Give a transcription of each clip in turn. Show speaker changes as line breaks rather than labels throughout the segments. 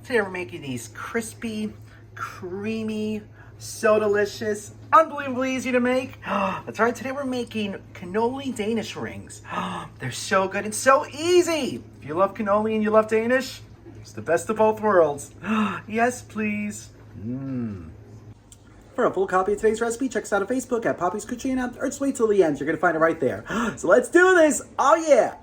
Today we're making these crispy, creamy, so delicious, unbelievably easy to make. That's right, today we're making cannoli Danish rings. They're so good and so easy. If you love cannoli and you love Danish, it's the best of both worlds. Yes, please. For a full copy of today's recipe, check us out on Facebook at Poppy's Cucina, or just wait till the end. You're going to find it right there. So let's do this. Oh, yeah.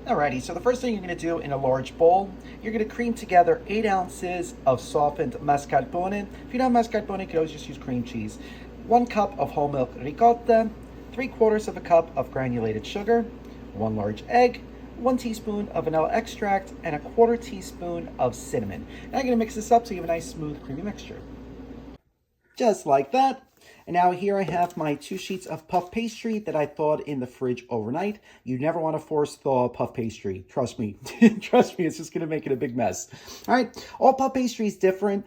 Alrighty, so the first thing you're going to do in a large bowl, you're going to cream together 8 ounces of softened mascarpone. If you don't have mascarpone, you can always just use cream cheese. 1 cup of whole milk ricotta, 3/4 of a cup of granulated sugar, 1 large egg, 1 teaspoon of vanilla extract, and a 1/4 teaspoon of cinnamon. Now you're going to mix this up so you have a nice, smooth, creamy mixture. Just like that. And now here I have my 2 sheets of puff pastry that I thawed in the fridge overnight. You never want to force thaw puff pastry. Trust me. Trust me, it's just going to make it a big mess. All right, all puff pastry is different.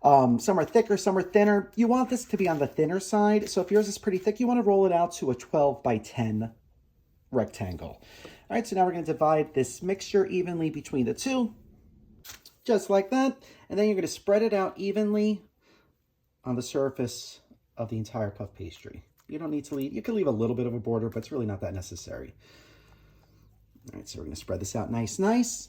Some are thicker, some are thinner. You want this to be on the thinner side. So if yours is pretty thick, you want to roll it out to a 12 by 10 rectangle. All right, so now we're going to divide this mixture evenly between the two. Just like that. And then you're going to spread it out evenly on the surface of the entire puff pastry. You don't need to leave, you can leave a little bit of a border, but it's really not that necessary. All right, so we're gonna spread this out nice.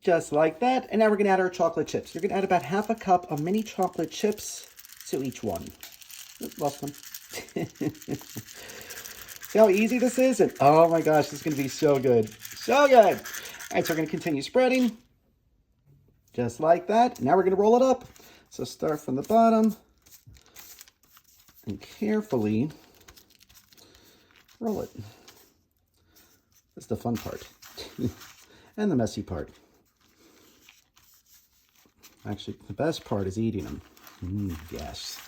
Just like that. And now we're gonna add our chocolate chips. You're gonna add about 1/2 cup of mini chocolate chips to each one. Oops, lost one. See how easy this is? And oh my gosh, this is gonna be so good. So good. All right, so we're gonna continue spreading. Just like that. Now we're gonna roll it up. So start from the bottom and carefully roll it. That's the fun part. And the messy part. Actually, the best part is eating them. Yes.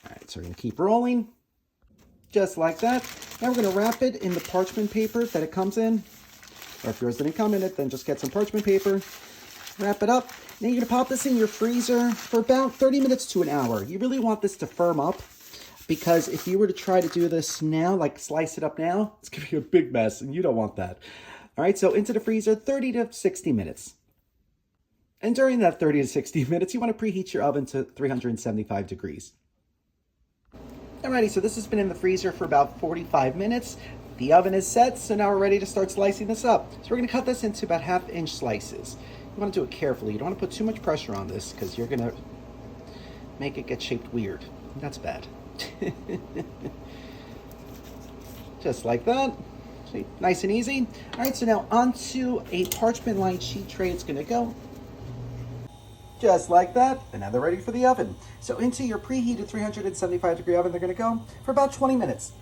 All right, so we're going to keep rolling. Just like that. Now we're going to wrap it in the parchment paper that it comes in. Or if yours didn't come in it, then just get some parchment paper. Wrap it up. Now you're going to pop this in your freezer for about 30 minutes to an hour. You really want this to firm up, because if you were to try to do this now, like slice it up now, it's going to be a big mess, and you don't want that. All right, so into the freezer, 30 to 60 minutes. And during that 30 to 60 minutes, you want to preheat your oven to 375 degrees. Alrighty, so this has been in the freezer for about 45 minutes. The oven is set, so now we're ready to start slicing this up. So we're going to cut this into about 1/2-inch slices. You want to do it carefully. You don't want to put too much pressure on this, because you're going to make it get shaped weird. That's bad. Just like that. See, nice and easy. All right, so now onto a parchment lined sheet tray it's going to go. Just like that. And now they're ready for the oven. So into your preheated 375 degree oven they're going to go for about 20 minutes.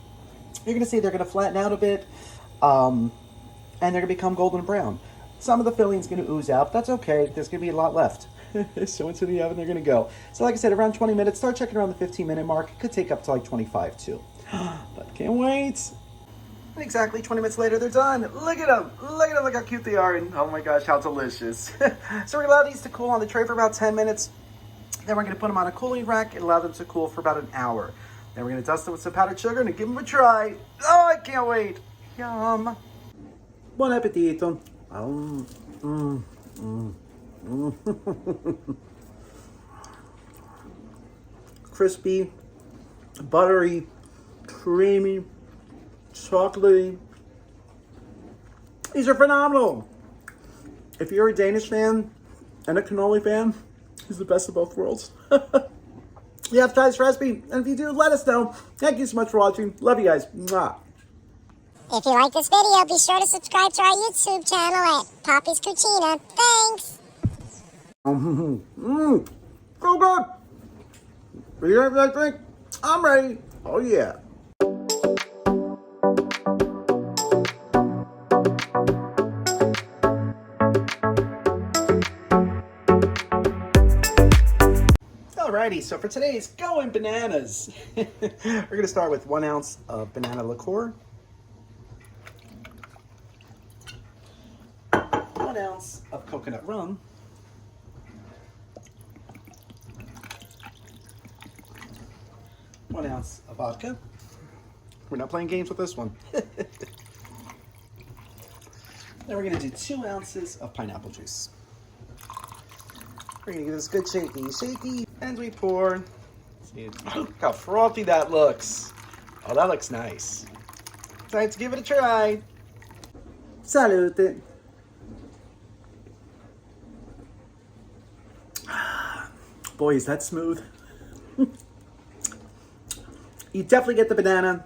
You're going to see they're going to flatten out a bit, and they're going to become golden brown. Some of the filling's going to ooze out. That's okay. There's going to be a lot left. So into the oven they're going to go. So like I said, around 20 minutes. Start checking around the 15-minute mark. It could take up to like 25 too. But can't wait. And exactly 20 minutes later, they're done. Look at them. Look at them. Look how cute they are. And oh my gosh, how delicious. So we're going to allow these to cool on the tray for about 10 minutes. Then we're going to put them on a cooling rack and allow them to cool for about an hour. Then we're going to dust them with some powdered sugar and give them a try. Oh, I can't wait. Yum. Buon appetito. Crispy, buttery, creamy, chocolatey. These are phenomenal. If you're a Danish fan and a cannoli fan, it's the best of both worlds. You have to try this recipe, and if you do, let us know. Thank you so much for watching. Love you guys. Mwah.
If you like this video, be sure to subscribe to our YouTube channel at Poppy's Cucina. Thanks!
So good! Are you ready for that drink? I'm ready. Oh yeah. Alrighty, so for today's going bananas, we're going to start with 1 ounce of banana liqueur, 1 ounce of coconut rum, 1 ounce of vodka. We're not playing games with this one. Then we're gonna do 2 ounces of pineapple juice. We're gonna give this good shaky, and we pour. See, look how frothy that looks. Oh, that looks nice. Time to give it a try. Salute. Boy, is that smooth. You definitely get the banana.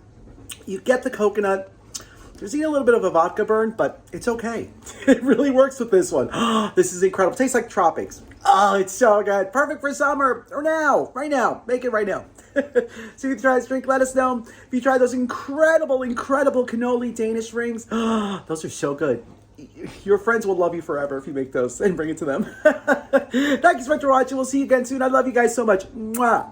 You get the coconut. There's even a little bit of a vodka burn, but it's okay. It really works with this one. This is incredible. Tastes like tropics. Oh, it's so good. Perfect for summer or now, right now. Make it right now. So if you try this drink, let us know. If you try those incredible cannoli Danish rings, those are so good. Your friends will love you forever if you make those and bring it to them. Thank you so much for watching. We'll see you again soon. I love you guys so much. Mwah.